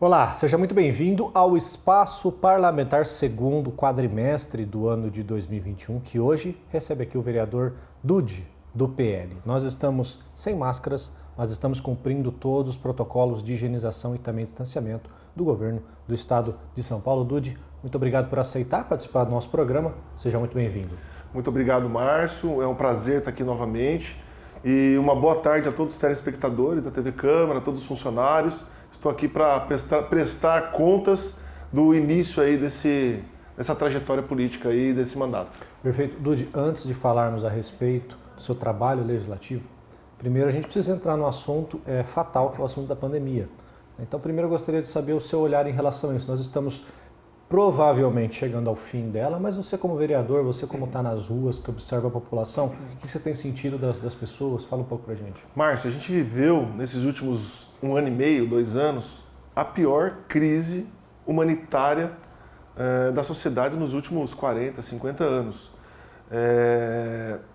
Olá, seja muito bem-vindo ao Espaço Parlamentar segundo quadrimestre do ano de 2021, que hoje recebe aqui o vereador Dude, do PL. Nós estamos sem máscaras, mas estamos cumprindo todos os protocolos de higienização e também distanciamento do governo do estado de São Paulo. Dude, muito obrigado por aceitar participar do nosso programa. Seja muito bem-vindo. Muito obrigado, Márcio. É um prazer estar aqui novamente. E uma boa tarde a todos os telespectadores da TV Câmara, a todos os funcionários. Estou aqui para prestar contas do início aí dessa trajetória política aí, desse mandato. Perfeito. Dude, antes de falarmos a respeito do seu trabalho legislativo, primeiro a gente precisa entrar no assunto fatal, que é o assunto da pandemia. Então, primeiro eu gostaria de saber o seu olhar em relação a isso. Nós estamos provavelmente chegando ao fim dela, mas você como vereador, você como está nas ruas, que observa a população, o que você tem sentido das pessoas? Fala um pouco pra gente. Márcio, a gente viveu nesses últimos 1 ano e meio, 2 anos, a pior crise humanitária da sociedade nos últimos 40, 50 anos.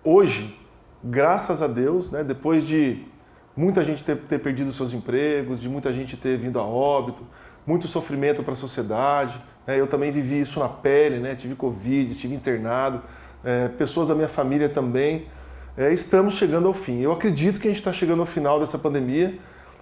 Hoje, graças a Deus, né, depois de muita gente ter perdido seus empregos, de muita gente ter vindo a óbito, muito sofrimento para a sociedade. Eu também vivi isso na pele, né? Tive Covid, estive internado, pessoas da minha família também. Estamos chegando ao fim. Eu acredito que a gente está chegando ao final dessa pandemia.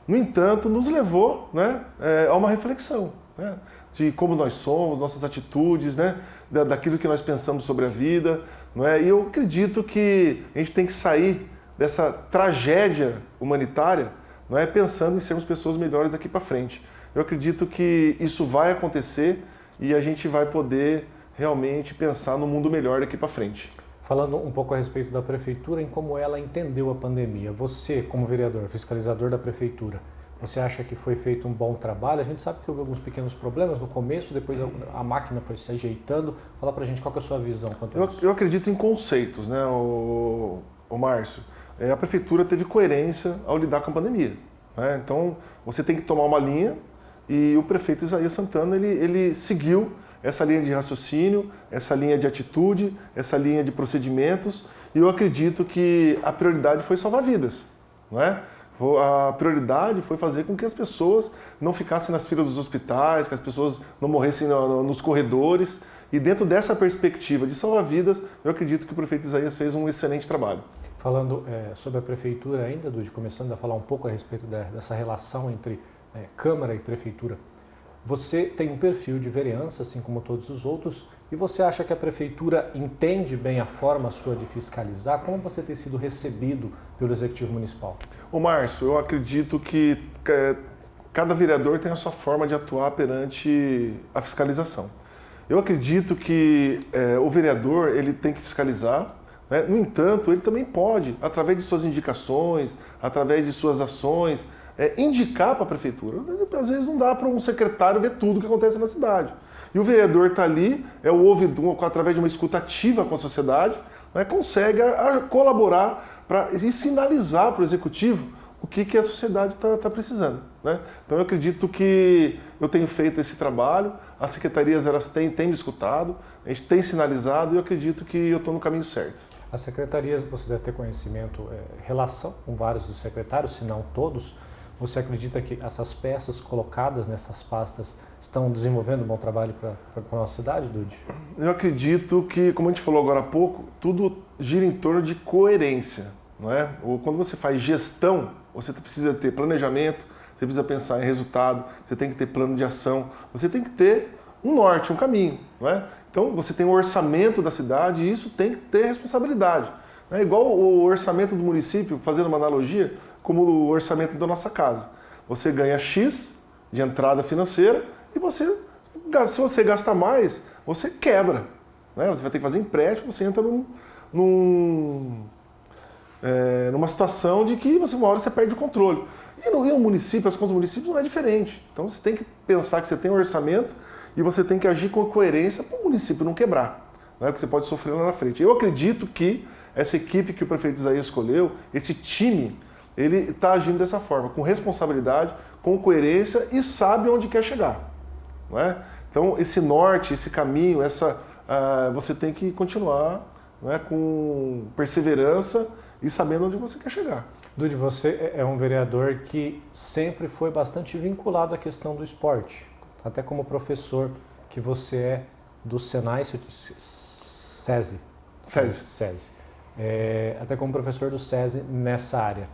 No entanto, nos levou, né, a uma reflexão, né, de como nós somos, nossas atitudes, né, daquilo que nós pensamos sobre a vida. Não é? E eu acredito que a gente tem que sair dessa tragédia humanitária, não é, pensando em sermos pessoas melhores daqui para frente. Eu acredito que isso vai acontecer e a gente vai poder realmente pensar no mundo melhor daqui para frente. Falando um pouco a respeito da Prefeitura, em como ela entendeu a pandemia, você como vereador, fiscalizador da Prefeitura, você acha que foi feito um bom trabalho? A gente sabe que houve alguns pequenos problemas no começo, depois a máquina foi se ajeitando. Fala pra gente qual que é a sua visão quanto a isso. Eu acredito em conceitos, né, o Márcio. A Prefeitura teve coerência ao lidar com a pandemia, né? Então, você tem que tomar uma linha e o prefeito Isaías Santana, ele seguiu essa linha de raciocínio, essa linha de atitude, essa linha de procedimentos, e eu acredito que a prioridade foi salvar vidas, não é? A prioridade foi fazer com que as pessoas não ficassem nas filas dos hospitais, que as pessoas não morressem nos corredores, e dentro dessa perspectiva de salvar vidas, eu acredito que o prefeito Isaías fez um excelente trabalho. Falando sobre a Prefeitura ainda, Dude, começando a falar um pouco a respeito dessa relação entre Câmara e Prefeitura, você tem um perfil de vereança, assim como todos os outros, e você acha que a Prefeitura entende bem a forma sua de fiscalizar? Como você tem sido recebido pelo Executivo Municipal? Ô Márcio, eu acredito que cada vereador tem a sua forma de atuar perante a fiscalização. Eu acredito que o vereador ele tem que fiscalizar, né? No entanto, ele também pode, através de suas indicações, através de suas ações, indicar para a prefeitura. Às vezes não dá para um secretário ver tudo o que acontece na cidade. E o vereador está ali, através de uma escuta ativa com a sociedade, né, consegue colaborar e sinalizar para o executivo o que a sociedade está precisando, né? Então eu acredito que eu tenho feito esse trabalho, as secretarias elas têm me escutado, a gente tem sinalizado e eu acredito que eu estou no caminho certo. As secretarias, você deve ter conhecimento, relação com vários dos secretários, se não todos. Você acredita que essas peças colocadas nessas pastas estão desenvolvendo um bom trabalho para a nossa cidade, Dude? Eu acredito que, como a gente falou agora há pouco, tudo gira em torno de coerência, não é? Quando você faz gestão, você precisa ter planejamento, você precisa pensar em resultado, você tem que ter plano de ação, você tem que ter um norte, um caminho, não é? Então você tem o orçamento da cidade e isso tem que ter responsabilidade. É igual o orçamento do município, fazendo uma analogia, como o orçamento da nossa casa. Você ganha X de entrada financeira e se você gasta mais, você quebra, né? Você vai ter que fazer empréstimo, você entra numa situação de que uma hora você perde o controle. E no município, as contas do município não é diferente. Então você tem que pensar que você tem um orçamento e você tem que agir com coerência para o município não quebrar, né? Porque você pode sofrer lá na frente. Eu acredito que essa equipe que o prefeito Isaías escolheu, esse time, ele está agindo dessa forma, com responsabilidade, com coerência e sabe onde quer chegar, não é? Então, esse norte, esse caminho, você tem que continuar, não é, com perseverança e sabendo onde você quer chegar. Dude, você é um vereador que sempre foi bastante vinculado à questão do esporte, até como professor que você é do Senai, SESI. Até como professor do SESI nessa área.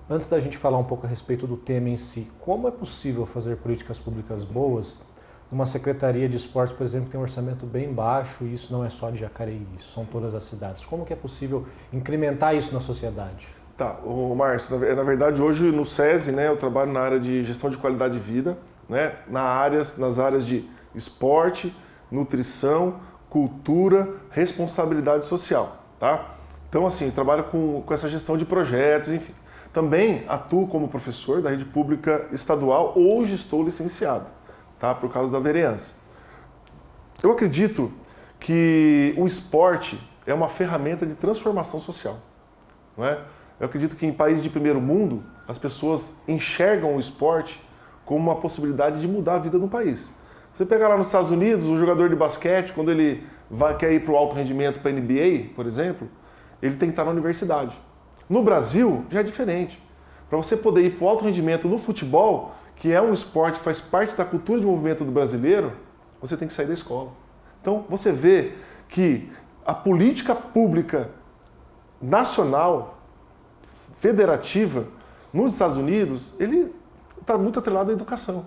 Antes da gente falar um pouco a respeito do tema em si, como é possível fazer políticas públicas boas numa secretaria de esportes, por exemplo, que tem um orçamento bem baixo, e isso não é só de Jacareí, isso são todas as cidades. Como que é possível incrementar isso na sociedade? Tá, Márcio, na verdade hoje no SESI, né, eu trabalho na área de gestão de qualidade de vida, né, nas áreas de esporte, nutrição, cultura, responsabilidade social, tá? Então assim, eu trabalho com essa gestão de projetos, enfim. Também atuo como professor da rede pública estadual, hoje estou licenciado, tá, por causa da vereança. Eu acredito que o esporte é uma ferramenta de transformação social, não é? Eu acredito que em países de primeiro mundo, as pessoas enxergam o esporte como uma possibilidade de mudar a vida do país. Você pegar lá nos Estados Unidos, o jogador de basquete, quando ele quer ir para o alto rendimento, para a NBA, por exemplo, ele tem que estar na universidade. No Brasil, já é diferente. Para você poder ir para o alto rendimento no futebol, que é um esporte que faz parte da cultura de movimento do brasileiro, você tem que sair da escola. Então, você vê que a política pública nacional, federativa, nos Estados Unidos, ele está muito atrelado à educação.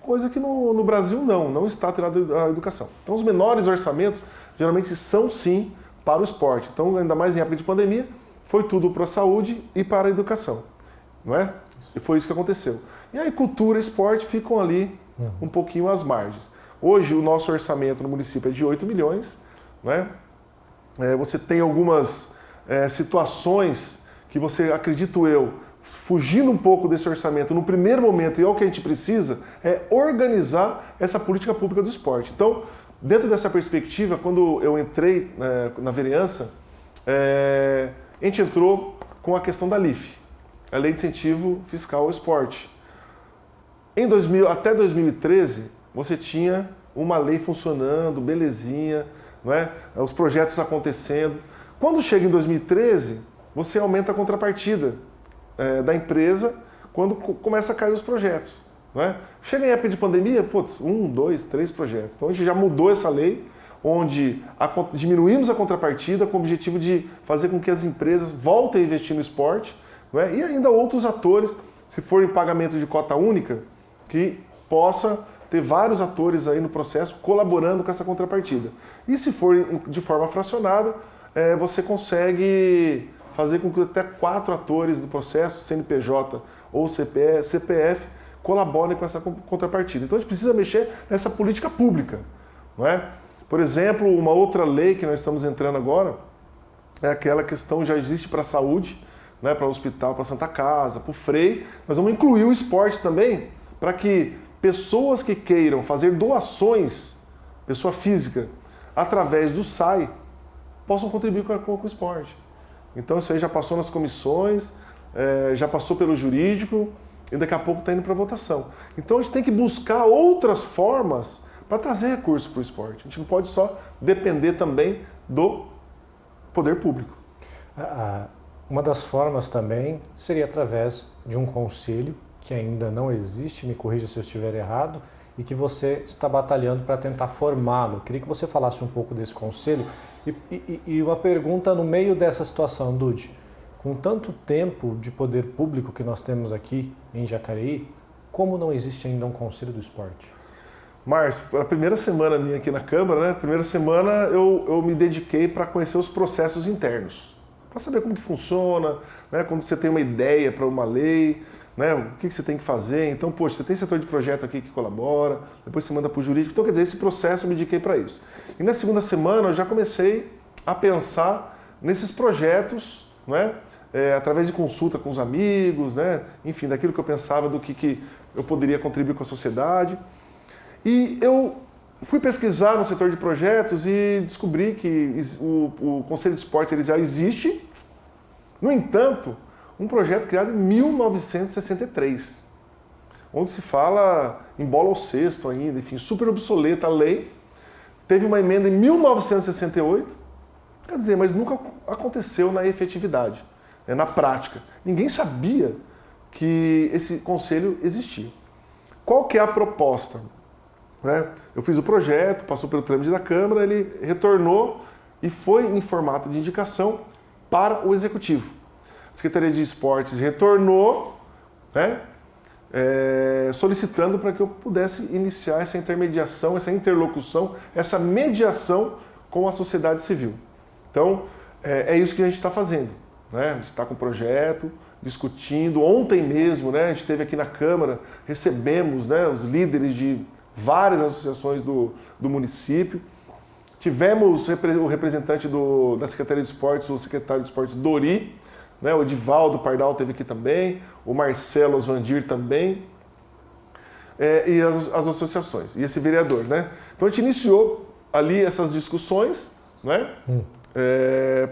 Coisa que no Brasil não está atrelado à educação. Então os menores orçamentos geralmente são sim para o esporte. Então, ainda mais em época de pandemia, foi tudo para a saúde e para a educação. Não é? E foi isso que aconteceu. E aí cultura e esporte ficam ali um pouquinho às margens. Hoje o nosso orçamento no município é de 8 milhões. Não é? Você tem algumas situações que você, acredito eu, fugindo um pouco desse orçamento no primeiro momento, e é o que a gente precisa, é organizar essa política pública do esporte. Então, dentro dessa perspectiva, quando eu entrei na vereança, a gente entrou com a questão da LIFE, a Lei de Incentivo Fiscal ao Esporte. Até 2013, você tinha uma lei funcionando, belezinha, não é? Os projetos acontecendo. Quando chega em 2013, você aumenta a contrapartida da empresa quando começa a cair os projetos. Não é? Chega em época de pandemia, 1, 2, 3 projetos. Então a gente já mudou essa lei, onde diminuímos a contrapartida com o objetivo de fazer com que as empresas voltem a investir no esporte, não é? E ainda outros atores, se for em pagamento de cota única, que possa ter vários atores aí no processo colaborando com essa contrapartida. E se for de forma fracionada, você consegue fazer com que até 4 atores do processo, CNPJ ou CPF, colaborem com essa contrapartida. Então a gente precisa mexer nessa política pública. Não é? Por exemplo, uma outra lei que nós estamos entrando agora é aquela questão, já existe para a saúde, né, para o hospital, para a Santa Casa, para o Frei. Nós vamos incluir o esporte também, para que pessoas que queiram fazer doações, pessoa física, através do SAI, possam contribuir com o esporte. Então isso aí já passou nas comissões, já passou pelo jurídico e daqui a pouco está indo para votação. Então a gente tem que buscar outras formas para trazer recursos para o esporte. A gente não pode só depender também do poder público. Uma das formas também seria através de um conselho que ainda não existe, me corrija se eu estiver errado, e que você está batalhando para tentar formá-lo. Queria que você falasse um pouco desse conselho. E uma pergunta no meio dessa situação, Dude. Com tanto tempo de poder público que nós temos aqui em Jacareí, como não existe ainda um conselho do esporte? Márcio, a primeira semana minha aqui na Câmara, né? Primeira semana eu me dediquei para conhecer os processos internos, para saber como que funciona, né? Quando você tem uma ideia para uma lei, né? O que você tem que fazer. Então, poxa, você tem setor de projeto aqui que colabora, depois você manda para o jurídico. Então, quer dizer, esse processo eu me dediquei para isso. E na segunda semana eu já comecei a pensar nesses projetos, né? Através de consulta com os amigos, né? Enfim, daquilo que eu pensava do que eu poderia contribuir com a sociedade. E eu fui pesquisar no setor de projetos e descobri que o Conselho de Esporte ele já existe. No entanto, um projeto criado em 1963, onde se fala em bola ao cesto ainda, enfim, super obsoleta a lei. Teve uma emenda em 1968, quer dizer, mas nunca aconteceu na efetividade. na prática. Ninguém sabia que esse conselho existia. Qual que é a proposta? Né? Eu fiz o projeto, passou pelo trâmite da Câmara, ele retornou e foi em formato de indicação para o Executivo. A Secretaria de Esportes retornou, né, solicitando para que eu pudesse iniciar essa intermediação, essa interlocução, essa mediação com a sociedade civil. Então, é isso que a gente está fazendo. Né? A gente está com o projeto, discutindo. Ontem mesmo, né, a gente esteve aqui na Câmara, recebemos, né, os líderes de várias associações do município. Tivemos o representante da Secretaria de Esportes, o secretário de Esportes Dori, né, o Edivaldo Pardal esteve aqui também, o Marcelo Osvandir também, e as associações, e esse vereador. Né? Então a gente iniciou ali essas discussões, né,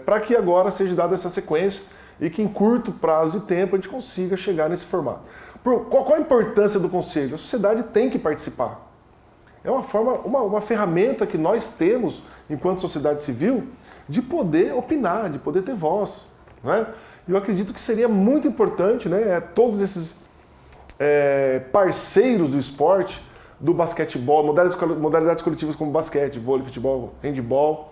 para que agora seja dada essa sequência e que em curto prazo de tempo a gente consiga chegar nesse formato. Qual a importância do Conselho? A sociedade tem que participar. É uma ferramenta que nós temos, enquanto sociedade civil, de poder opinar, de poder ter voz. Né? Eu acredito que seria muito importante, né, todos esses parceiros do esporte, do basquetebol, modalidades coletivas como basquete, vôlei, futebol, handebol,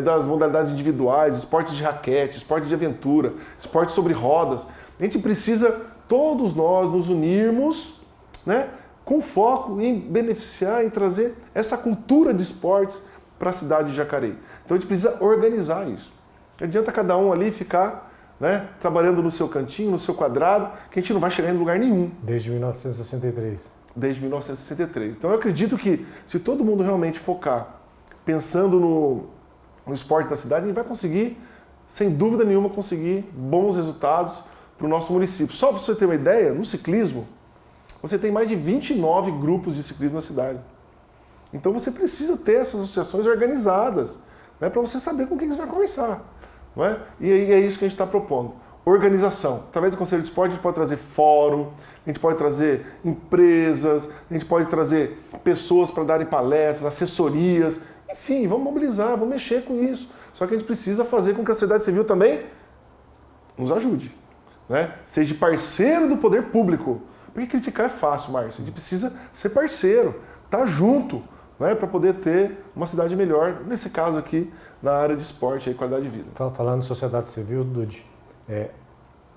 das modalidades individuais, esporte de raquete, esporte de aventura, esporte sobre rodas. A gente precisa, todos nós, nos unirmos, né, com foco em beneficiar, em trazer essa cultura de esportes para a cidade de Jacareí. Então a gente precisa organizar isso. Não adianta cada um ali ficar, né, trabalhando no seu cantinho, no seu quadrado, que a gente não vai chegar em lugar nenhum. Desde 1963. Desde 1963. Então eu acredito que se todo mundo realmente focar pensando no esporte da cidade, a gente vai conseguir, sem dúvida nenhuma, conseguir bons resultados para o nosso município. Só para você ter uma ideia, no ciclismo, você tem mais de 29 grupos de ciclismo na cidade. Então você precisa ter essas associações organizadas, né, para você saber com quem você vai conversar. Não é? E é isso que a gente está propondo. Organização. Através do Conselho de Esporte a gente pode trazer fórum, a gente pode trazer empresas, a gente pode trazer pessoas para darem palestras, assessorias, enfim, vamos mobilizar, vamos mexer com isso. Só que a gente precisa fazer com que a sociedade civil também nos ajude, né? Seja parceiro do poder público. Porque criticar é fácil, Márcio. A gente precisa ser parceiro, estar junto, né, para poder ter uma cidade melhor, nesse caso aqui, na área de esporte e qualidade de vida. Falando em sociedade civil, Dudi,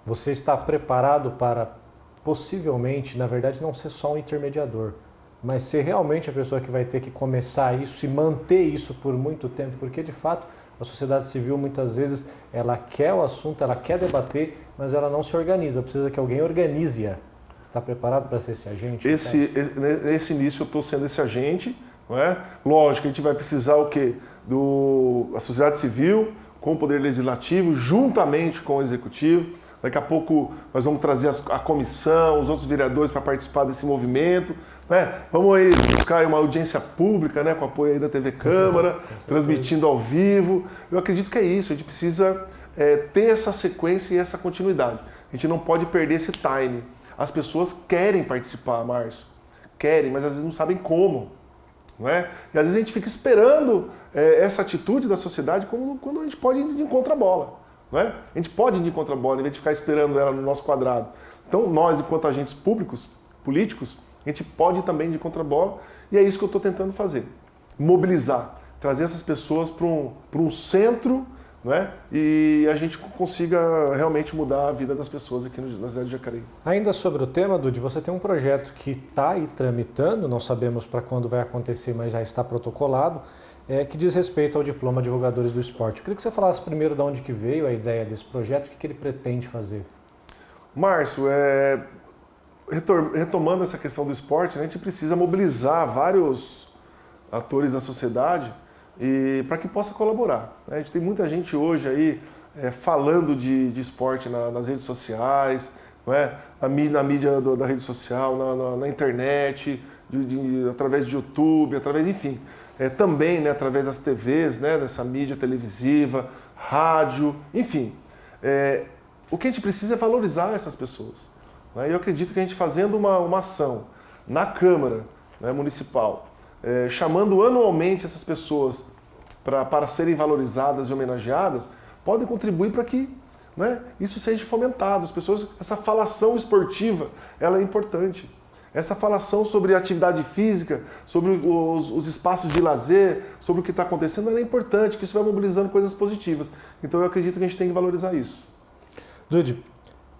você está preparado para possivelmente, na verdade, não ser só um intermediador, mas ser realmente a pessoa que vai ter que começar isso e manter isso por muito tempo, porque de fato a sociedade civil muitas vezes ela quer o assunto, ela quer debater, mas ela não se organiza, precisa que alguém organize-a. Está preparado para ser esse agente? Nesse início eu estou sendo esse agente, não é? Lógico, a gente vai precisar o quê? A sociedade civil com o Poder Legislativo, juntamente com o Executivo. Daqui a pouco nós vamos trazer a comissão, os outros vereadores para participar desse movimento. Né? Vamos aí buscar uma audiência pública, né, com apoio aí da TV Câmara, transmitindo ao vivo. Eu acredito que é isso, a gente precisa ter essa sequência e essa continuidade. A gente não pode perder esse time. As pessoas querem participar, Márcio. Querem, mas às vezes não sabem como. Não é? E às vezes a gente fica esperando essa atitude da sociedade quando a gente pode ir de encontro à bola. Não é? A gente pode ir de encontro à bola, em vez de ficar esperando ela no nosso quadrado. Então nós, enquanto agentes públicos, políticos, a gente pode ir também de encontro à bola, e é isso que eu estou tentando fazer. Mobilizar, trazer essas pessoas para um centro, não é? E a gente consiga realmente mudar a vida das pessoas aqui na cidade de Jacareí. Ainda sobre o tema, Dudi, você tem um projeto que está aí tramitando, não sabemos para quando vai acontecer, mas já está protocolado, que diz respeito ao diploma de divulgadores do esporte. Eu queria que você falasse primeiro de onde que veio a ideia desse projeto, o que ele pretende fazer. Márcio, retomando essa questão do esporte, né, a gente precisa mobilizar vários atores da sociedade para que possa colaborar. Né? A gente tem muita gente hoje aí falando de esporte nas redes sociais, não é? na mídia da rede social, na internet, através de YouTube, enfim. Também, né, através das TVs, né, dessa mídia televisiva, rádio, enfim. O que a gente precisa é valorizar essas pessoas. Né? E eu acredito que a gente fazendo uma ação na Câmara, né, Municipal, chamando anualmente essas pessoas para serem valorizadas e homenageadas, podem contribuir para que né, isso seja fomentado. As pessoas, essa falação esportiva, ela é importante. Essa falação sobre atividade física, sobre os espaços de lazer, sobre o que está acontecendo, ela é importante, que isso vai mobilizando coisas positivas. Então eu acredito que a gente tem que valorizar isso. Dude,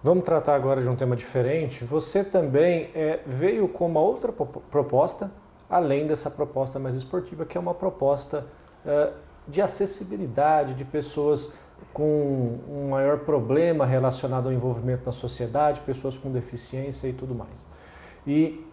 vamos tratar agora de um tema diferente. Você também veio com uma outra proposta, além dessa proposta mais esportiva, que é uma proposta de acessibilidade, de pessoas com um maior problema relacionado ao envolvimento na sociedade, pessoas com deficiência e tudo mais. E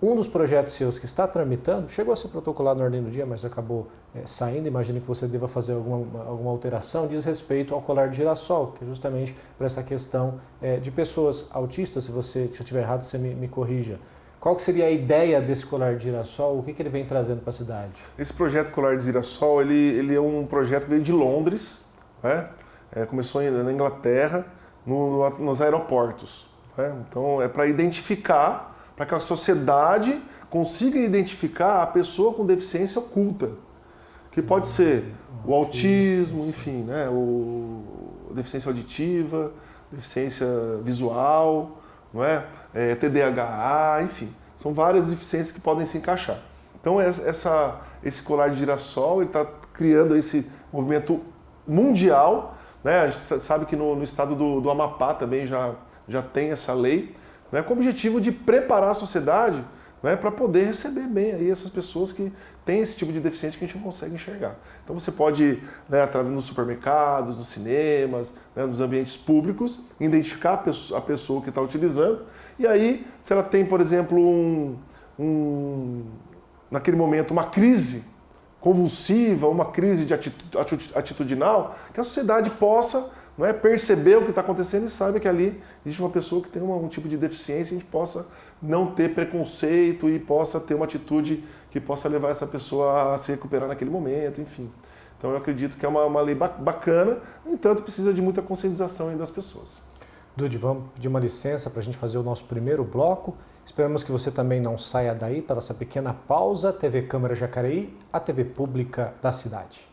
um dos projetos seus que está tramitando, chegou a ser protocolado na ordem do dia, mas acabou saindo, imagino que você deva fazer alguma alteração, diz respeito ao colar de girassol, que é justamente para essa questão de pessoas autistas. Se eu estiver errado, você me corrija. Qual que seria a ideia desse colar de girassol? O que ele vem trazendo para a cidade? Esse projeto Colar de Girassol, ele é um projeto que veio de Londres, né? Começou na Inglaterra, nos aeroportos. Né? Então, é para identificar, para que a sociedade consiga identificar a pessoa com deficiência oculta, que pode ser o autismo, enfim, né? A deficiência auditiva, deficiência visual, não é? TDAH, enfim, são várias deficiências que podem se encaixar. Então esse colar de girassol está criando esse movimento mundial, né? A gente sabe que no estado do Amapá também já tem essa lei, né? Com o objetivo de preparar a sociedade, né, para poder receber bem aí essas pessoas que têm esse tipo de deficiência que a gente não consegue enxergar. Então você pode, né, através nos supermercados, nos cinemas, né, nos ambientes públicos, identificar a pessoa que está utilizando, e aí, se ela tem, por exemplo, naquele momento, uma crise convulsiva, uma crise de atitudinal, que a sociedade possa, não é, perceber o que está acontecendo e saiba que ali existe uma pessoa que tem um tipo de deficiência e a gente possa não ter preconceito e possa ter uma atitude que possa levar essa pessoa a se recuperar naquele momento, enfim. Então eu acredito que é uma lei bacana, no entanto precisa de muita conscientização das pessoas. Dude, vamos pedir uma licença para a gente fazer o nosso primeiro bloco. Esperamos que você também não saia daí para essa pequena pausa. TV Câmara Jacareí, a TV pública da cidade.